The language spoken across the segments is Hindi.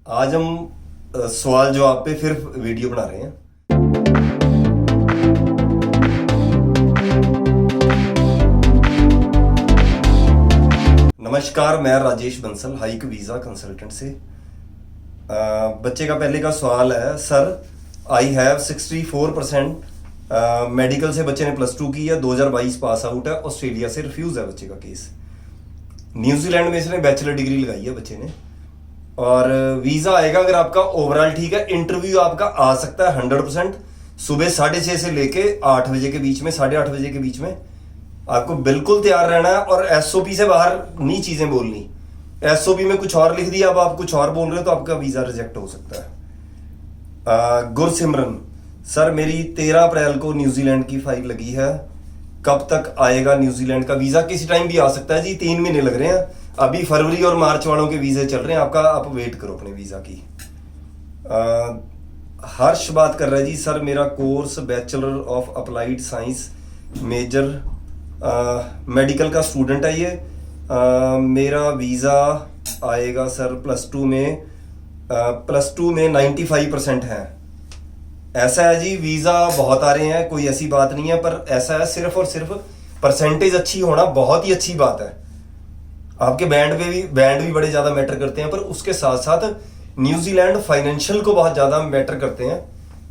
आज हम सवाल जवाब पे फिर वीडियो बना रहे हैं। नमस्कार, मैं Rajesh Bansal hike visa consultant से। बच्चे का पहले का सवाल है, सर आई हैव 64% मेडिकल से बच्चे ने +2 की है, 2022 पास आउट है, ऑस्ट्रेलिया से रिफ्यूज़ है बच्चे का केस। न्यूजीलैंड में इसने बैचलर डिग्री लगाई है बच्चे ने, और वीज़ा आएगा अगर आपका ओवरऑल ठीक है। इंटरव्यू आपका आ सकता है 100% सुबह 6:30 से लेके 8 बजे के बीच में, 8:30 बजे के बीच में। आपको बिल्कुल तैयार रहना है और एसओपी से बाहर नहीं चीज़ें बोलनी। एसओपी में कुछ और लिख दिया, अब आप कुछ और बोल रहे हो तो आपका वीज़ा रिजेक्ट हो सकता है। गुरसिमरन, सर मेरी 13 अप्रैल को न्यूजीलैंड की फाइल लगी है, कब तक आएगा न्यूजीलैंड का वीज़ा? किसी टाइम भी आ सकता है जी, 3 महीने लग रहे हैं। अभी फरवरी और मार्च वालों के वीज़े चल रहे हैं, आपका आप वेट करो अपने वीज़ा की। हर्ष बात कर रहा है जी, सर मेरा course bachelor of applied science major medical का स्टूडेंट है ये। मेरा वीज़ा आएगा सर +2 में 95% है। ऐसा है जी, वीज़ा बहुत आ रहे हैं, कोई ऐसी बात नहीं है, पर ऐसा है सिर्फ और सिर्फ परसेंटेज अच्छी होना बहुत ही अच्छी बात है। आपके बैंड भी बड़े ज़्यादा मैटर करते हैं, पर उसके साथ साथ न्यूजीलैंड फाइनेंशियल को बहुत ज़्यादा मैटर करते हैं,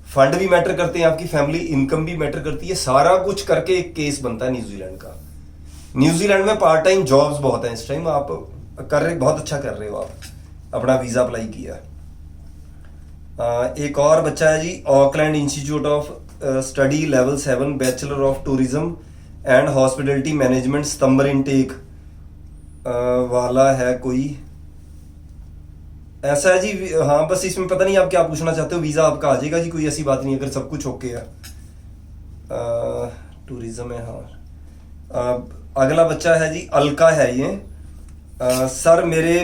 फंड भी मैटर करते हैं, आपकी फैमिली इनकम भी मैटर करती है, सारा कुछ करके एक केस बनता है न्यूजीलैंड का। न्यूजीलैंड में पार्ट टाइम जॉब्स बहुत हैं इस टाइम, आप कर रहे, बहुत अच्छा कर रहे हो, आप अपना वीज़ा अप्लाई किया। एक और बच्चा है जी, Auckland Institute of Study level 7 bachelor of tourism and hospitality management सितंबर इनटेक वाला है कोई, ऐसा है जी। हाँ, बस इसमें पता नहीं आप क्या पूछना चाहते हो, वीज़ा आपका आ जाएगा जी, कोई ऐसी बात नहीं अगर सब कुछ ओके है। टूरिज्म है, हाँ। अगला बच्चा है जी, अलका है ये। सर मेरे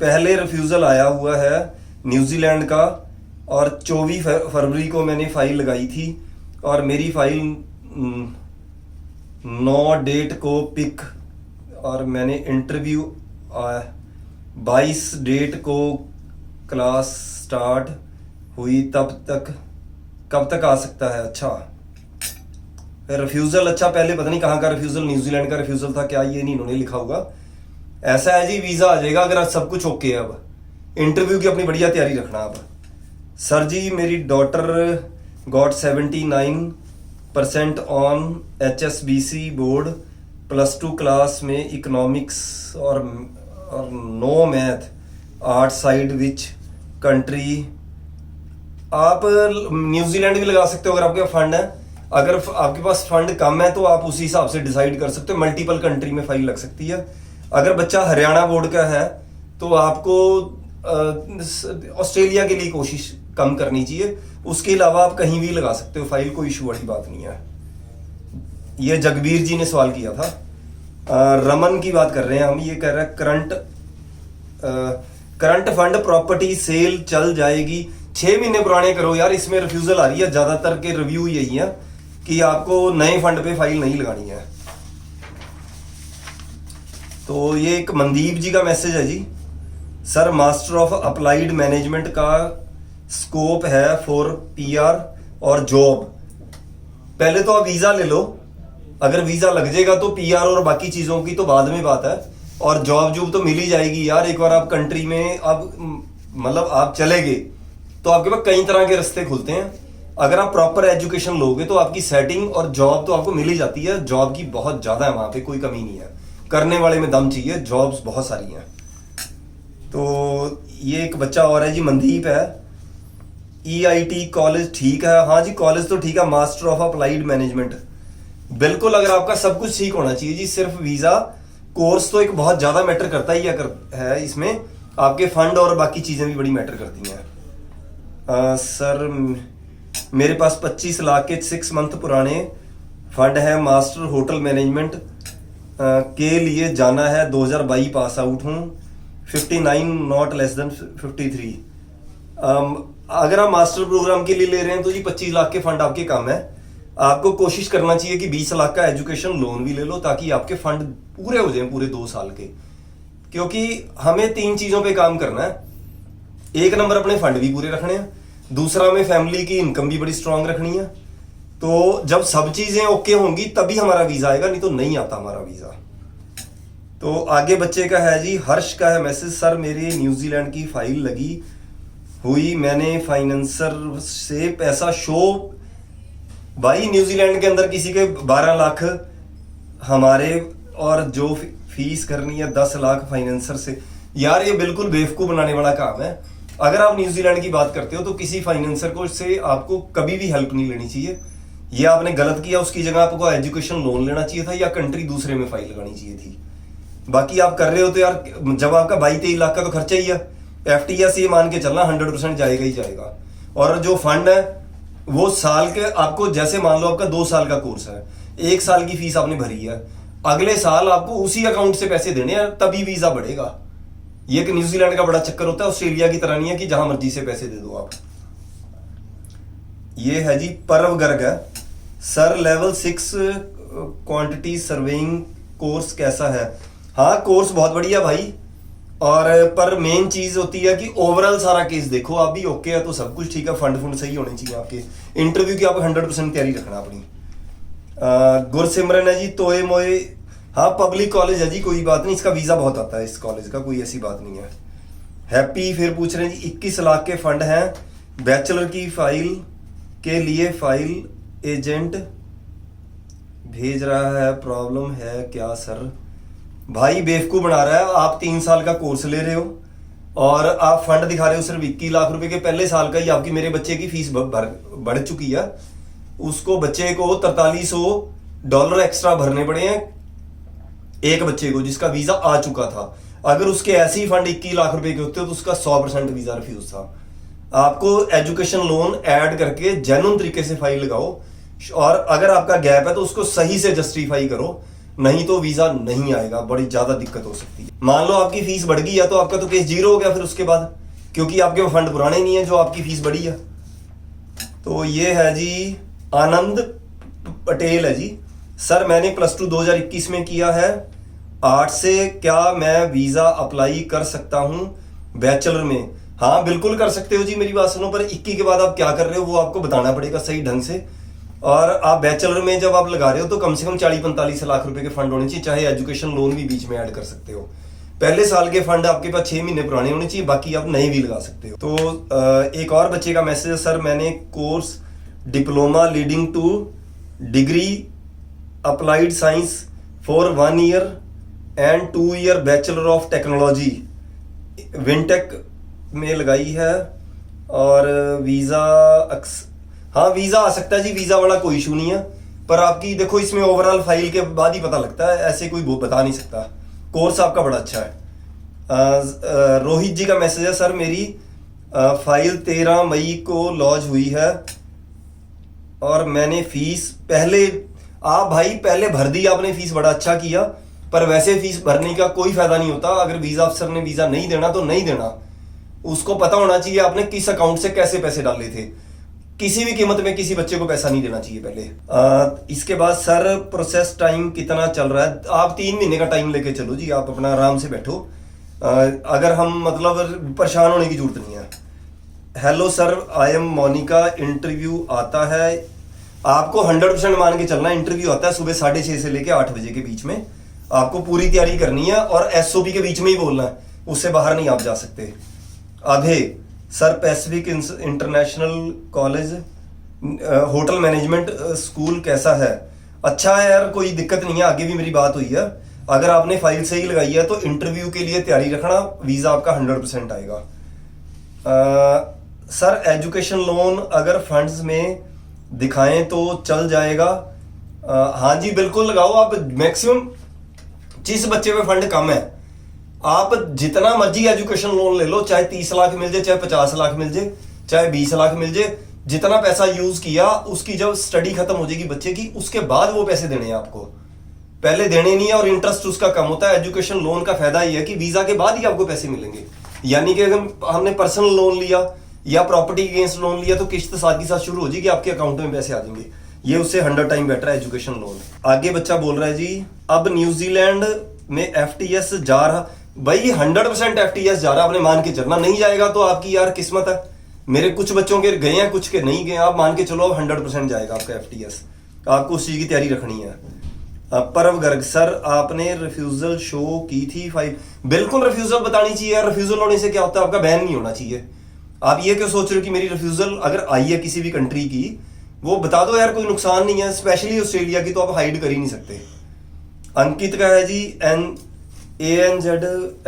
पहले रिफ्यूज़ल आया हुआ है न्यूजीलैंड का, और 24 फरवरी को मैंने फाइल लगाई थी, और मेरी फाइल 9 डेट को पिक, और मैंने इंटरव्यू 22 डेट को क्लास स्टार्ट हुई, तब तक कब तक आ सकता है? अच्छा, रिफ्यूज़ल, अच्छा पहले पता नहीं कहाँ का रिफ्यूज़ल, न्यूजीलैंड का रिफ्यूज़ल था क्या, ये नहीं इन्होंने लिखा होगा। ऐसा है जी, वीज़ा आ जाएगा अगर सब कुछ ओके है। अब इंटरव्यू की अपनी बढ़िया तैयारी रखना। अब सर जी मेरी daughter got 79% on HSBC board +2 class में इकोनॉमिक्स और no math art side which country. आप न्यूजीलैंड भी लगा सकते हो अगर आपके फंड है। अगर आपके पास फंड कम है तो आप उसी हिसाब से डिसाइड कर सकते हो, मल्टीपल कंट्री में फाइल लग सकती है। अगर बच्चा हरियाणा बोर्ड का है तो आपको ऑस्ट्रेलिया के लिए कोशिश कम करनी चाहिए, उसके अलावा आप कहीं भी लगा सकते हो फाइल, कोई इशू वाली बात नहीं है। ये जगबीर जी ने सवाल किया था। रमन की बात कर रहे हैं हम, ये कह रहे हैं करंट फंड प्रॉपर्टी सेल चल जाएगी, 6 महीने पुराने करो यार, इसमें रिफ्यूजल आ रही है। ज्यादातर के रिव्यू यही है कि आपको नए फंड पे फाइल नहीं लगानी है। तो ये एक मनदीप जी का मैसेज है जी, sir master of applied management का स्कोप है फॉर PR और जॉब। पहले तो आप वीज़ा ले लो, अगर वीज़ा लग जाएगा तो PR और बाकी चीज़ों की तो बाद में बात है, और जॉब तो मिल ही जाएगी यार। एक बार आप कंट्री में अब मतलब आप चले गए तो आपके पास कई तरह के रास्ते खुलते हैं। अगर आप प्रॉपर एजुकेशन लोगे तो आपकी सेटिंग और जॉब तो आपको मिल ही जाती है। जॉब की बहुत ज़्यादा है वहाँ पे, कोई कमी नहीं है, करने वाले में दम चाहिए, जॉब्स बहुत सारी हैं। तो ये एक बच्चा और है जी, मनदीप है। EIT कॉलेज ठीक है? हाँ जी, कॉलेज तो ठीक है, मास्टर ऑफ अप्लाइड मैनेजमेंट बिल्कुल। अगर आपका सब कुछ ठीक होना चाहिए जी, सिर्फ वीज़ा, कोर्स तो एक बहुत ज़्यादा मैटर करता ही है इसमें, आपके फंड और बाकी चीज़ें भी बड़ी मैटर करती हैं। सर मेरे पास 25 लाख के 6 मंथ पुराने फंड है, मास्टर होटल मैनेजमेंट के लिए जाना है, 2022 पास आउट हूँ, 59 नॉट लेस देन 53। अगर आप मास्टर प्रोग्राम के लिए ले रहे हैं तो जी 25 लाख के फंड आपके कम है। आपको कोशिश करना चाहिए कि 20 लाख का एजुकेशन लोन भी ले लो, ताकि आपके फंड पूरे हो जाएं पूरे 2 साल के। क्योंकि हमें 3 चीज़ों पे काम करना है। एक नंबर अपने फंड भी पूरे रखने हैं, दूसरा में फैमिली की इनकम भी बड़ी स्ट्रांग रखनी है। तो जब सब चीजें ओके होंगी तभी हमारा वीजा आएगा, नहीं तो नहीं आता हमारा वीजा। तो आगे बच्चे का है जी, हर्ष का है मैसेज, सर मेरे न्यूजीलैंड की फाइल लगी हुई, मैंने फाइनेंसर से पैसा शो। भाई न्यूजीलैंड के अंदर किसी के 12 लाख हमारे, और जो फीस करनी है 10 लाख फाइनेंसर से। यार ये बिल्कुल बेवकूफ बनाने वाला काम है। अगर आप न्यूजीलैंड की बात करते हो तो किसी फाइनेंसर को से आपको कभी भी हेल्प नहीं लेनी चाहिए। ये आपने गलत किया, उसकी जगह आपको एजुकेशन लोन लेना चाहिए था या कंट्री दूसरे में फाइल लगानी चाहिए थी। बाकी आप कर रहे हो तो यार, जब आपका 22-23 लाख का तो खर्चा ही है, FTS ये मान के चलना 100% जाएगा ही जाएगा। और जो फंड है वो साल के, आपको जैसे मान लो आपका 2 साल का कोर्स है, 1 साल की फीस आपने भरी है, अगले साल आपको उसी अकाउंट से पैसे देने हैं, तभी वीजा बढ़ेगा। ये कि न्यूजीलैंड का बड़ा चक्कर होता है, ऑस्ट्रेलिया की तरह नहीं है कि जहां मर्जी से पैसे दे दो आप। ये है जी परव गर्ग है, sir level 6 quantity surveying course कैसा है? हाँ कोर्स बहुत बढ़िया भाई, और पर मेन चीज होती है कि ओवरऑल सारा केस देखो आप भी, ओके है तो सब कुछ ठीक है, फंड सही होने चाहिए आपके। इंटरव्यू की आपको 100% तैयारी रखना अपनी। गुरसिमरन है जी, तोए मोए, हाँ पब्लिक कॉलेज है जी, कोई बात नहीं, इसका वीजा बहुत आता है इस कॉलेज का, कोई ऐसी बात नहीं है। हैप्पी फिर पूछ रहे हैं जी, 21 लाख के फंड हैं, बैचलर की फाइल के लिए फाइल एजेंट भेज रहा है, प्रॉब्लम है क्या सर? भाई बेवकूफ बना रहा है। आप 3 साल का कोर्स ले रहे हो और आप फंड दिखा रहे हो सिर्फ 21 लाख रुपए के, पहले साल का ही आपकी मेरे बच्चे की फीस बढ़ चुकी है, उसको बच्चे को $4300 एक्स्ट्रा भरने पड़े हैं एक बच्चे को जिसका वीजा आ चुका था। अगर उसके ऐसे ही फंड 21 लाख रुपए के होते तो उसका 100% वीजा रिफ्यूज था। आपको एजुकेशन लोन ऐड करके जेन्युइन तरीके से फाइल लगाओ, और अगर आपका गैप है तो उसको सही से जस्टिफाई करो, नहीं तो वीजा नहीं आएगा, बड़ी ज्यादा दिक्कत हो सकती है। मान लो आपकी फीस बढ़ गई है तो आपका तो केस 0 हो गया फिर उसके बाद, क्योंकि आपके फंड पुराने नहीं है जो आपकी फीस बढ़ी है। तो ये है जी आनंद पटेल है जी, सर मैंने +2 2021 में किया है, 8 से क्या मैं वीजा अप्लाई कर सकता हूं बैचलर में? हाँ बिल्कुल कर सकते हो जी, मेरी बात सुनो, पर 21 के बाद आप क्या कर रहे हो वो आपको बताना पड़ेगा सही ढंग से। और आप बैचलर में जब आप लगा रहे हो तो कम से कम 40-45 लाख रुपए के फंड होने चाहिए, चाहे एजुकेशन लोन भी बीच में ऐड कर सकते हो। पहले साल के फंड आपके पास 6 महीने पुराने होने चाहिए, बाकी आप नए भी लगा सकते हो। तो एक और बच्चे का मैसेज है, सर मैंने course diploma leading to degree applied science for 1 year and 2 year bachelor of technology Wintec में लगाई है, और वीजा हाँ वीजा आ सकता है जी, वीजा वाला कोई इशू नहीं है, पर आपकी देखो इसमें ओवरऑल फाइल के बाद ही पता लगता है, ऐसे कोई बता नहीं सकता। कोर्स आपका बड़ा अच्छा है। रोहित जी का मैसेज है, सर मेरी फाइल 13 मई को लॉन्च हुई है और मैंने फीस पहले, आप भाई पहले भर दी आपने फीस, बड़ा अच्छा किया, पर वैसे फीस भरने का कोई फायदा नहीं होता। अगर वीजा अफसर ने वीजा नहीं देना तो नहीं देना, उसको पता होना चाहिए आपने किस अकाउंट से कैसे पैसे डाले थे। किसी भी कीमत में किसी बच्चे को पैसा नहीं देना चाहिए पहले। इसके बाद सर प्रोसेस टाइम कितना चल रहा है? आप 3 महीने का टाइम लेके चलो जी, आप अपना आराम से बैठो, अगर हम मतलब परेशान होने की जरूरत नहीं है। Hello sir, I am Monika, interview आता है? आपको 100% मान के चलना, इंटरव्यू आता है सुबह 6:30 से लेके 8 बजे के बीच में, आपको पूरी तैयारी करनी है और SOP के बीच में ही बोलना है, उससे बाहर नहीं आप जा सकते। अभे, sir Pacific International College hotel management school कैसा है? अच्छा है यार, कोई दिक्कत नहीं है, आगे भी मेरी बात हुई है। अगर आपने फाइल सही लगाई है तो इंटरव्यू के लिए तैयारी रखना, वीजा आपका 100% आएगा। सर एजुकेशन लोन अगर फंड्स में दिखाएं तो चल जाएगा? हाँ जी बिल्कुल लगाओ आप, मैक्सिमम जिस बच्चे पे फंड कम है आप जितना मर्जी एजुकेशन लोन ले लो, चाहे 30 लाख मिल जाए, चाहे 50 लाख मिल जाए, चाहे 20 लाख मिल जाए, जितना पैसा यूज किया उसकी जब स्टडी खत्म हो जाएगी बच्चे की, उसके बाद वो पैसे देने हैं आपको, पहले देने नहीं है, और इंटरेस्ट उसका कम होता है। एजुकेशन लोन का फायदा ये है कि वीजा के बाद ही आपको पैसे मिलेंगे, यानी कि अगर हमने पर्सनल लोन लिया या प्रॉपर्टी अगेंस्ट लोन लिया तो किस्त साथ ही साथ शुरू हो जाएगी, आपके अकाउंट में पैसे आ जाएंगे, ये उससे 100 टाइम बेटर है एजुकेशन लोन। आगे बच्चा बोल रहा है जी, अब न्यूजीलैंड में FTS जा रहा, भाई ये 100% FTS जा रहा है, आपने मान के चलना। नहीं जाएगा तो आपकी यार किस्मत है। मेरे कुछ बच्चों के गए हैं, कुछ के नहीं गए, आप मान के चलो 100% जाएगा आपका FTS। आपको उस चीज की तैयारी रखनी है। परव गर्ग सर, आपने रिफ्यूजल शो की थी 5। बिल्कुल रिफ्यूजल बतानी चाहिए यार। रिफ्यूजल होने से क्या होता है, आपका बैन नहीं होना चाहिए। आप ये क्यों सोच रहे हो कि मेरी रिफ्यूजल अगर आई है किसी भी कंट्री की, वो बता दो यार, कोई नुकसान नहीं है। स्पेशली ऑस्ट्रेलिया की तो आप हाइड कर ही नहीं सकते। अंकित का है जी, ANZ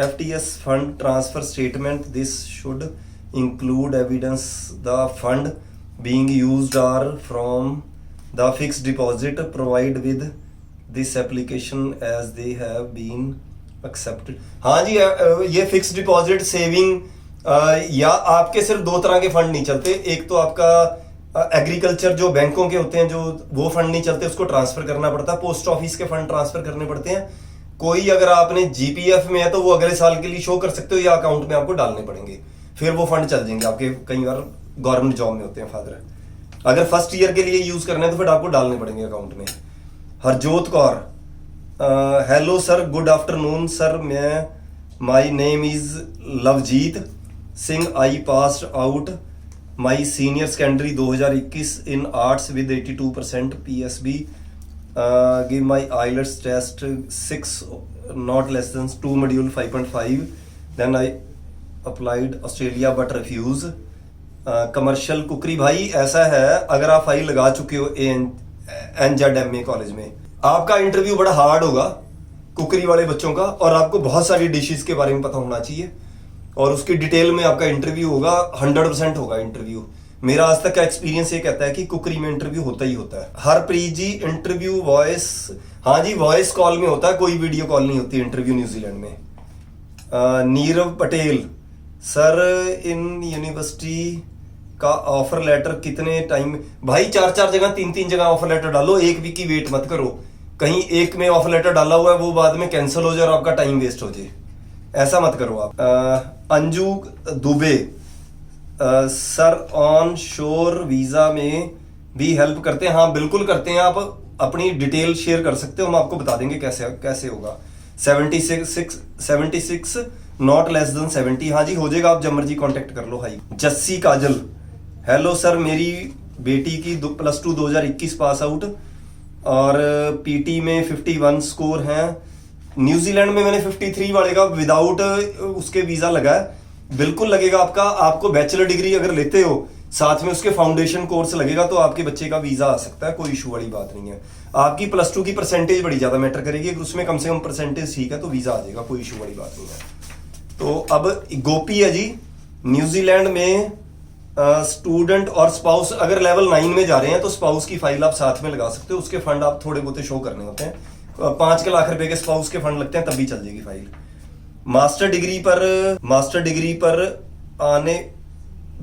FTS fund transfer statement, this should include evidence the fund being used are from the fixed deposit provide with this application as they have been accepted. हाँ जी, ये फिक्स्ड डिपॉजिट सेविंग या आपके सिर्फ दो तरह के फंड नहीं चलते। एक तो आपका एग्रीकल्चर जो बैंकों के होते हैं, जो वो फंड नहीं चलते, उसको ट्रांसफर करना पड़ता है। पोस्ट ऑफिस के फंड ट्रांसफर करने पड़ते हैं। कोई अगर आपने GPF में है तो वो अगले साल के लिए शो कर सकते हो, या अकाउंट में आपको डालने पड़ेंगे, फिर वो फंड चल जाएंगे आपके। कई बार गवर्नमेंट जॉब में होते हैं फादर, अगर फर्स्ट ईयर के लिए यूज करना है तो फिर आपको डालने पड़ेंगे अकाउंट में। Harjot Kaur, hello sir, good afternoon sir, मैं my name is Lovejeet Singh, I passed out my senior secondary 2021 in arts with 82% PSB, give my IELTS test 6 not less than 2 module 5.5, then I applied Australia but refuse। Commercial cookery भाई ऐसा है, अगर आप फाइल लगा चुके हो NZMA कॉलेज में, आपका इंटरव्यू बड़ा हार्ड होगा कुकरी वाले बच्चों का, और आपको बहुत सारी डिशेस के बारे में पता होना चाहिए, और उसकी डिटेल में आपका इंटरव्यू होगा। 100% होगा इंटरव्यू। मेरा आज तक का एक्सपीरियंस ये कहता है कि कुकरी में इंटरव्यू होता ही होता है। हरप्रीत जी, इंटरव्यू वॉइस, हाँ जी वॉइस कॉल में होता है, कोई वीडियो कॉल नहीं होती इंटरव्यू न्यूजीलैंड में। Nirav Patel sir, in university का ऑफर लेटर कितने टाइम? भाई 4 जगह 3 जगह ऑफर लेटर डालो, एक वीक की वेट मत करो। कहीं एक में ऑफर लेटर डाला हुआ है वो बाद में कैंसिल हो जाए और आपका टाइम वेस्ट हो जाए, ऐसा मत करो आप। अंजू दुबे सर, ऑन शोर वीजा में भी हेल्प करते हैं? हाँ बिल्कुल करते हैं। आप अपनी डिटेल शेयर कर सकते हो, हम आपको बता देंगे कैसे होगा। 76 नॉट लेस देन 70, हाँ जी हो जाएगा, आप जब मर्जी कॉन्टेक्ट कर लो। हाई जस्सी काजल, हेलो सर, मेरी बेटी की +2 2021 पास आउट और PT में 51 स्कोर हैं। न्यूजीलैंड में मैंने 53 वाले का विदाउट उसके वीजा लगा है। बिल्कुल लगेगा आपका। आपको बैचलर डिग्री अगर लेते हो साथ में उसके फाउंडेशन कोर्स लगेगा तो आपके बच्चे का वीजा आ सकता है, कोई इशू वाली बात नहीं है। आपकी +2 की परसेंटेज बड़ी ज्यादा मैटर करेगी, अगर उसमें कम से कम परसेंटेज ठीक है तो वीजा आ जाएगा, कोई इशू वाली बात नहीं है। तो अब गोपी है जी, न्यूजीलैंड में स्टूडेंट और स्पाउस, अगर लेवल 9 में जा रहे हैं तो स्पाउस की फाइल आप साथ में लगा सकते हो। उसके फंड आप थोड़े बहुत शो करने होते हैं। 5 लाख रुपए के स्पाउस के फंड लगते हैं, तभी चल जाएगी फाइल। मास्टर डिग्री पर आने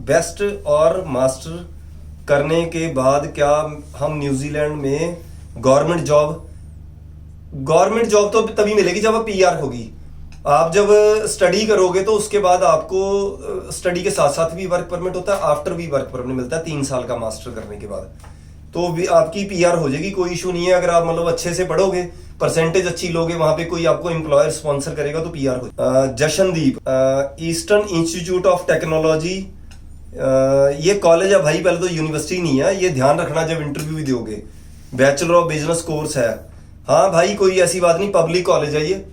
बेस्ट और मास्टर करने के बाद क्या हम न्यूजीलैंड में गवर्नमेंट जॉब तो तभी मिलेगी जब आप PR होगी। आप जब स्टडी करोगे तो उसके बाद आपको स्टडी के साथ साथ भी वर्क परमिट होता है, आफ्टर भी वर्क परमिट मिलता है 3 साल का मास्टर करने के बाद, तो भी आपकी PR हो जाएगी, कोई इशू नहीं है। अगर आप मतलब अच्छे से पढ़ोगे, परसेंटेज अच्छी लोगे, वहां पे कोई आपको एम्प्लॉयर स्पॉन्सर करेगा तो PR हो। Jashandeep, eastern institute of technology, ये कॉलेज है भाई, पहले तो यूनिवर्सिटी नहीं है, ये ध्यान रखना जब इंटरव्यू भी दोगे। बैचलर ऑफ बिजनेस कोर्स है, हाँ भाई कोई ऐसी बात नहीं, पब्लिक कॉलेज है ये।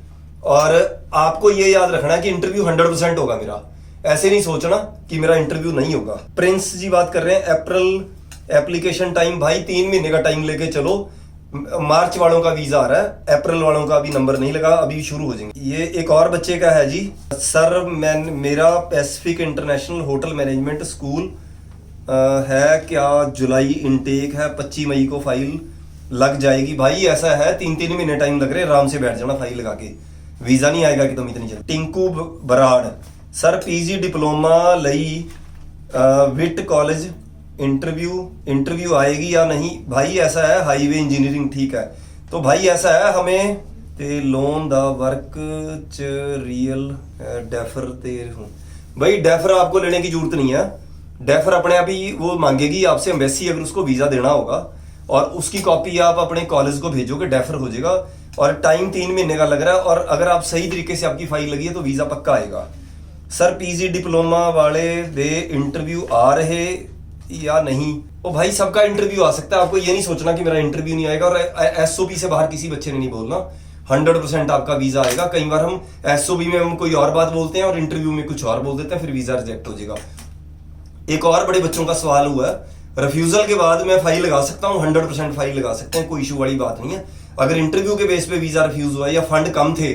और आपको ये याद रखना है कि इंटरव्यू 100% होगा मेरा, ऐसे नहीं सोचना कि मेरा इंटरव्यू नहीं होगा। प्रिंस जी बात कर रहे हैं, अप्रैल एप्लीकेशन टाइम, भाई 3 महीने का टाइम लेके चलो। मार्च वालों का वीजा आ रहा है, अप्रैल वालों का अभी नंबर नहीं लगा, अभी शुरू हो जाएंगे। ये एक और बच्चे का है जी, सर मेरा Pacific international hotel management school है, क्या जुलाई इनटेक है, 25 मई को फाइल लग जाएगी? भाई ऐसा है, 3 महीने टाइम लग रहे, आराम से बैठ जाना फाइल लगा के, वीजा नहीं आएगा कि तुम इतनी जल्दी। Tinku Brar, sir PG diploma लई विट कॉलेज इंटरव्यू आएगी या नहीं? भाई ऐसा है, हाईवे इंजीनियरिंग, ठीक है, तो भाई ऐसा है, हमें ते लोन दा वर्क च रियल डेफर ते हूँ। भाई डेफर आपको लेने की जरूरत नहीं है, डेफर अपने आप ही वो मांगेगी आपसे एम्बेसी, अगर उसको वीजा देना होगा और उसकी कॉपी आप अपने कॉलेज को भेजोगे, डेफर हो जाएगा। और टाइम 3 महीने का लग रहा है, और अगर आप सही तरीके से आपकी फाइल लगी है तो वीज़ा पक्का आएगा। सर पीजी डिप्लोमा वाले दे इंटरव्यू आ रहे या नहीं? ओ भाई सबका इंटरव्यू आ सकता है, आपको ये नहीं सोचना कि मेरा इंटरव्यू नहीं आएगा। और एसओपी से बाहर किसी बच्चे ने नहीं बोलना, 100% आपका वीज़ा आएगा। कई बार हम एसओपी में हम कोई और बात बोलते हैं और इंटरव्यू में कुछ और बोल देते हैं, फिर वीज़ा रिजेक्ट हो जाएगा। एक और बड़े बच्चों का सवाल हुआ है, रिफ्यूजल के बाद मैं फाइल लगा सकता हूँ? 100% फाइल लगा सकते हैं, कोई इशू वाली बात नहीं है। अगर इंटरव्यू के बेस पे वीज़ा रिफ्यूज हुआ या फंड कम थे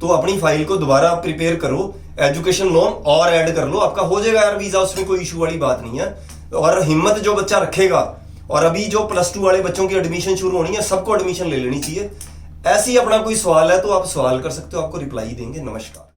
तो अपनी फाइल को दोबारा प्रिपेयर करो, एजुकेशन लोन और ऐड कर लो, आपका हो जाएगा यार वीज़ा, उसमें कोई इशू वाली बात नहीं है। और हिम्मत जो बच्चा रखेगा, और अभी जो +2 वाले बच्चों की एडमिशन शुरू होनी है, सबको एडमिशन ले लेनी चाहिए। ऐसे ही अपना कोई सवाल है तो आप सवाल कर सकते हो, आपको रिप्लाई देंगे। नमस्कार।